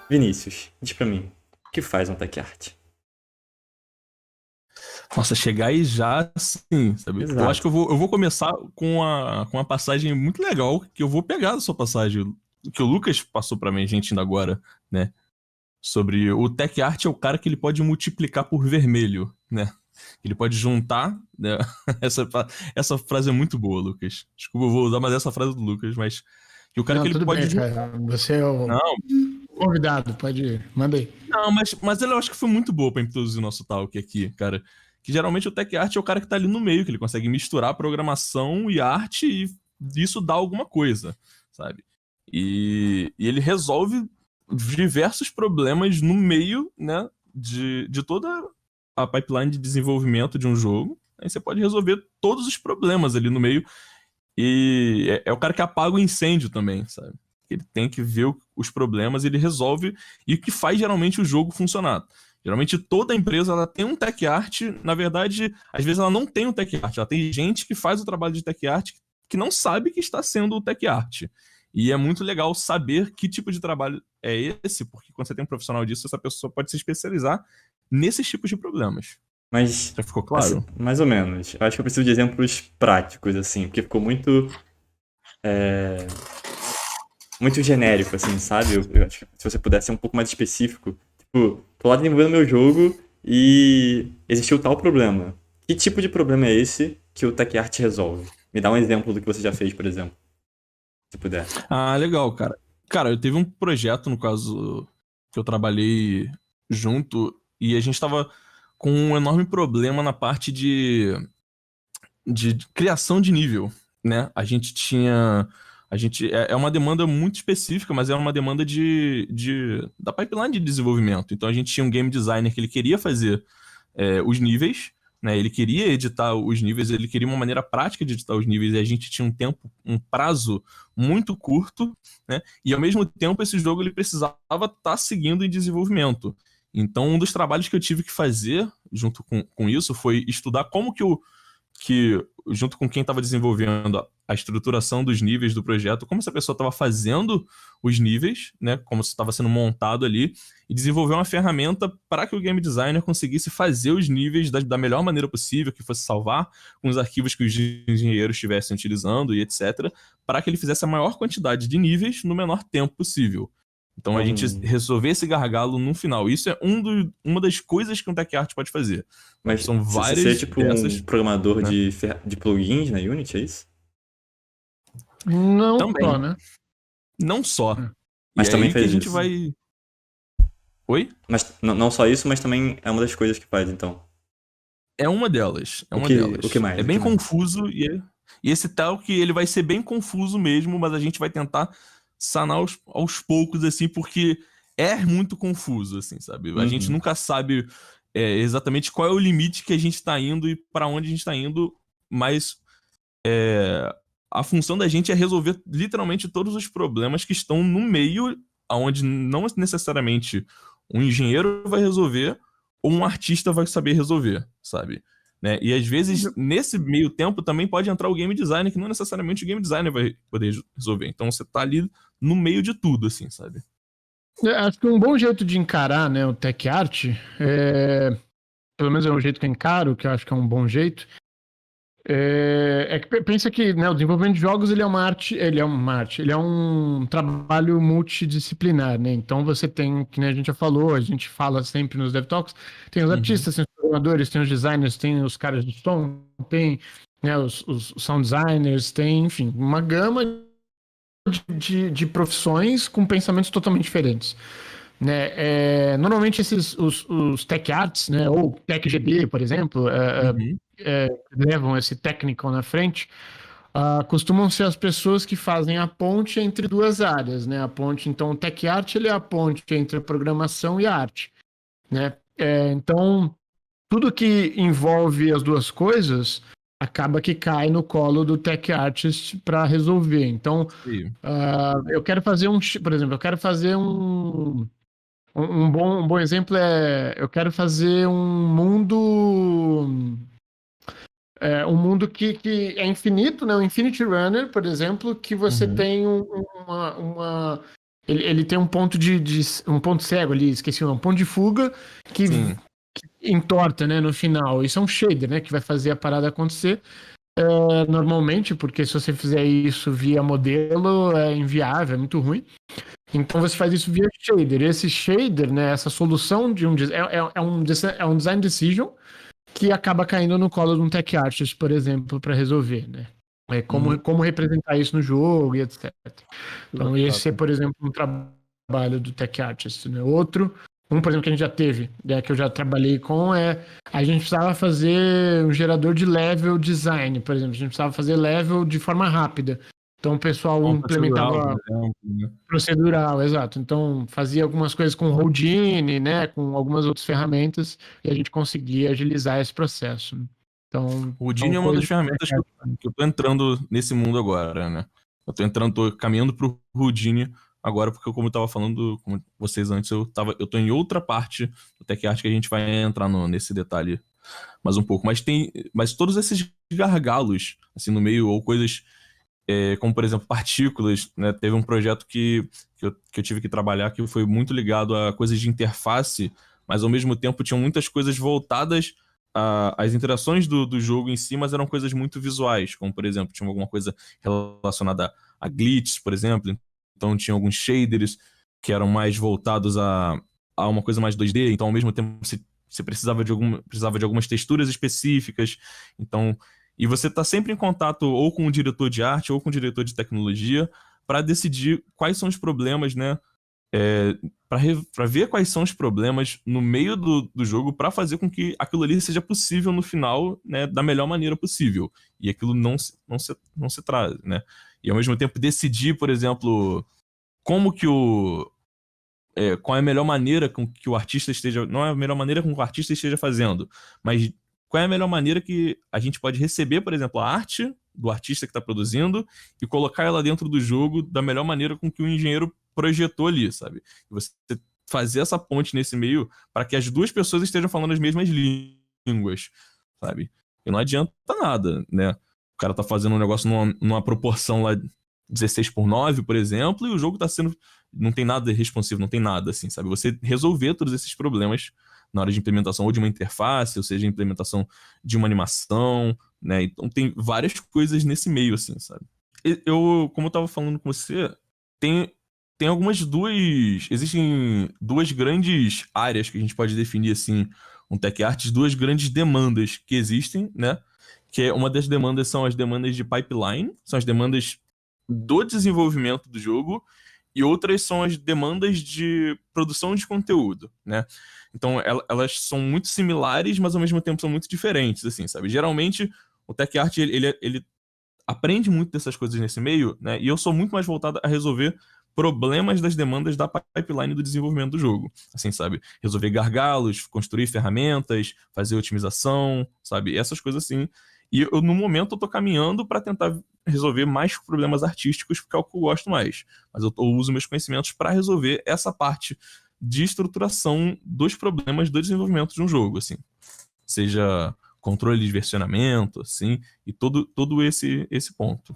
Vinícius, diz pra mim, o que faz um tech art? Nossa, chegar aí já, sim, sabe? Eu acho que Exato. eu vou começar com uma passagem muito legal, que eu vou pegar da sua passagem, que o Lucas passou pra mim, gente, ainda agora, né? Sobre o tech art é o cara que ele pode multiplicar por vermelho, né? Ele pode juntar, né? Essa frase é muito boa, Lucas. Desculpa, eu vou usar mais essa frase do Lucas, mas que o cara Não, que ele tudo pode bem, juntar. cara. Você é o Não, convidado, pode ir. Manda aí. não, mas eu acho que foi muito boa pra introduzir o nosso talk aqui, cara. Que geralmente o tech art é o cara que tá ali no meio, que ele consegue misturar programação e arte e isso dá alguma coisa, sabe? E ele resolve diversos problemas no meio, né, de toda a pipeline de desenvolvimento de um jogo. Aí você pode resolver todos os problemas ali no meio. E é o cara que apaga o incêndio também, sabe? Ele tem que ver os problemas, ele resolve, e o que faz geralmente o jogo funcionar. Geralmente toda empresa ela tem um tech art, na verdade, às vezes ela não tem um tech art, ela tem gente que faz o trabalho de tech art que não sabe que está sendo o tech art. E é muito legal saber que tipo de trabalho é esse, porque quando você tem um profissional disso, essa pessoa pode se especializar nesses tipos de problemas. Mas, Já ficou assim, claro? mais ou menos. Eu acho que eu preciso de exemplos práticos, assim, porque ficou muito genérico, assim, sabe? Eu acho que se você pudesse ser um pouco mais específico. Tipo, tô lá desenvolvendo meu jogo e existiu tal problema. Que tipo de problema é esse que o Tech Art resolve? Me dá um exemplo do que você já fez, por exemplo, se puder. Ah, legal, cara. Cara, eu teve um projeto, no caso, que eu trabalhei junto, e a gente tava com um enorme problema na parte de criação de nível, né? A gente tinha. É uma demanda muito específica, mas é uma demanda da pipeline de desenvolvimento. Então a gente tinha um game designer que ele queria fazer os níveis, né? Ele queria editar os níveis, ele queria uma maneira prática de editar os níveis, e a gente tinha um prazo muito curto, né? E ao mesmo tempo esse jogo ele precisava estar seguindo em desenvolvimento. Então um dos trabalhos que eu tive que fazer junto com isso foi estudar como que junto com quem estava desenvolvendo a estruturação dos níveis do projeto, como essa pessoa estava fazendo os níveis, né, como estava sendo montado ali, e desenvolver uma ferramenta para que o game designer conseguisse fazer os níveis da melhor maneira possível, que fosse salvar com os arquivos que os engenheiros estivessem utilizando e etc, para que ele fizesse a maior quantidade de níveis no menor tempo possível. Então a gente Então, resolver esse gargalo no final. Isso é uma das coisas que um tech art pode fazer. mas São você é várias tipo um dessas, programador né? de plugins na Unity, é isso? Não só, Também. né? Não só. É. E Mas é também aí que a fez gente isso. vai. Oi? Mas não só isso, mas também é uma das coisas que faz, então. É uma delas. É O uma que, o que delas. É mais? O que bem mais? confuso e esse tal que ele vai ser bem confuso mesmo, mas a gente vai tentar sanar aos poucos, assim, porque é muito confuso, assim, sabe? A gente Uhum. nunca sabe exatamente qual é o limite que a gente tá indo e para onde a gente tá indo, mas a função da gente é resolver literalmente todos os problemas que estão no meio, onde não necessariamente um engenheiro vai resolver ou um artista vai saber resolver, sabe? Né? E às vezes, nesse meio tempo, também pode entrar o game designer, que não necessariamente o game designer vai poder resolver. Então você tá ali no meio de tudo, assim, sabe? Acho que um bom jeito de encarar, né, o tech art, pelo menos é um jeito que eu encaro, que eu acho que é um bom jeito, que pensa que, né, o desenvolvimento de jogos ele é uma arte, ele é um trabalho multidisciplinar, né? Então você tem, que nem a gente já falou, a gente fala sempre nos Dev Talks, tem os Uhum. artistas, tem os programadores, tem os designers, tem os caras de som, tem, né, os sound designers, tem, enfim, uma gama de profissões com pensamentos totalmente diferentes. Né? Normalmente os tech arts, né, ou tech GB, por exemplo, Uhum. levam esse technical na frente, costumam ser as pessoas que fazem a ponte entre duas áreas, né? A ponte, então, o tech art ele é a ponte entre a programação e a arte, né? Então, tudo que envolve as duas coisas acaba que cai no colo do tech artist para resolver. Então, Sim. eu quero fazer por exemplo, eu quero fazer um bom exemplo eu quero fazer um mundo que é infinito, né? Um Infinity Runner, por exemplo, que você Uhum. tem uma ele tem um ponto um ponto cego ali, esqueci o nome, um ponto de fuga que Sim. entorta, né, no final. Isso é um shader, né, que vai fazer a parada acontecer. Normalmente, porque se você fizer isso via modelo, é inviável, é muito ruim. Então você faz isso via shader. Esse shader, né, essa solução de é um design decision que acaba caindo no colo de um tech artist, por exemplo, para resolver, né? Como representar isso no jogo e etc. Então esse é, por exemplo, um trabalho do tech artist, né? Outro, por exemplo, que a gente já teve, né, que eu já trabalhei com, a gente precisava fazer um gerador de level design, por exemplo. A gente precisava fazer level de forma rápida. Então o pessoal Um procedural, implementava por exemplo, né? procedural, exato. Então fazia algumas coisas com Houdini, né, com algumas outras ferramentas, e a gente conseguia agilizar esse processo. Então, O Houdini são é uma das coisas ferramentas que eu tô entrando nesse mundo agora, né? Tô caminhando pro Houdini agora, porque como eu tava falando com vocês antes, eu tô em outra parte do Tech Art que a gente vai entrar nesse detalhe mais um pouco. Mas todos esses gargalos, assim, no meio, ou coisas como, por exemplo, partículas, né? Teve um projeto que eu tive que trabalhar que foi muito ligado a coisas de interface, mas ao mesmo tempo tinham muitas coisas voltadas às interações do jogo em si, mas eram coisas muito visuais, como, por exemplo, tinha alguma coisa relacionada a glitches, por exemplo, então tinha alguns shaders que eram mais voltados a uma coisa mais 2D, então ao mesmo tempo você precisava de algumas texturas específicas, então e você está sempre em contato ou com o diretor de arte ou com o diretor de tecnologia para decidir quais são os problemas, né? Para ver quais são os problemas no meio do jogo para fazer com que aquilo ali seja possível no final, né, da melhor maneira possível. E aquilo não se traz, né? E ao mesmo tempo decidir, por exemplo, como que qual é a melhor maneira com que o artista esteja. Não é a melhor maneira com que o artista esteja fazendo, mas qual é a melhor maneira que a gente pode receber, por exemplo, a arte do artista que está produzindo e colocar ela dentro do jogo da melhor maneira com que o engenheiro projetou ali, sabe? E você fazer essa ponte nesse meio para que as duas pessoas estejam falando as mesmas línguas, sabe? E não adianta nada, né? O cara tá fazendo um negócio numa proporção lá 16:9, por exemplo, e o jogo tá sendo. Não tem nada responsivo, não tem nada, assim, sabe? Você resolver todos esses problemas na hora de implementação ou de uma interface, ou seja, implementação de uma animação, né? Então tem várias coisas nesse meio, assim, sabe? Como eu tava falando com você, tem existem duas grandes áreas que a gente pode definir, assim, um tech artist, duas grandes demandas que existem, né? Que é uma das demandas são as demandas de pipeline, são as demandas do desenvolvimento do jogo, e outras são as demandas de produção de conteúdo, né? Então, elas são muito similares, mas ao mesmo tempo são muito diferentes, assim, sabe? Geralmente, o tech art, ele aprende muito dessas coisas nesse meio, né? E eu sou muito mais voltado a resolver problemas das demandas da pipeline do desenvolvimento do jogo, assim, sabe? Resolver gargalos, construir ferramentas, fazer otimização, sabe? Essas coisas assim. E no momento, eu tô caminhando para tentar resolver mais problemas artísticos, porque é o que eu gosto mais. Mas eu uso meus conhecimentos para resolver essa parte de estruturação dos problemas do desenvolvimento de um jogo, assim. Seja controle de versionamento, assim, e todo esse ponto.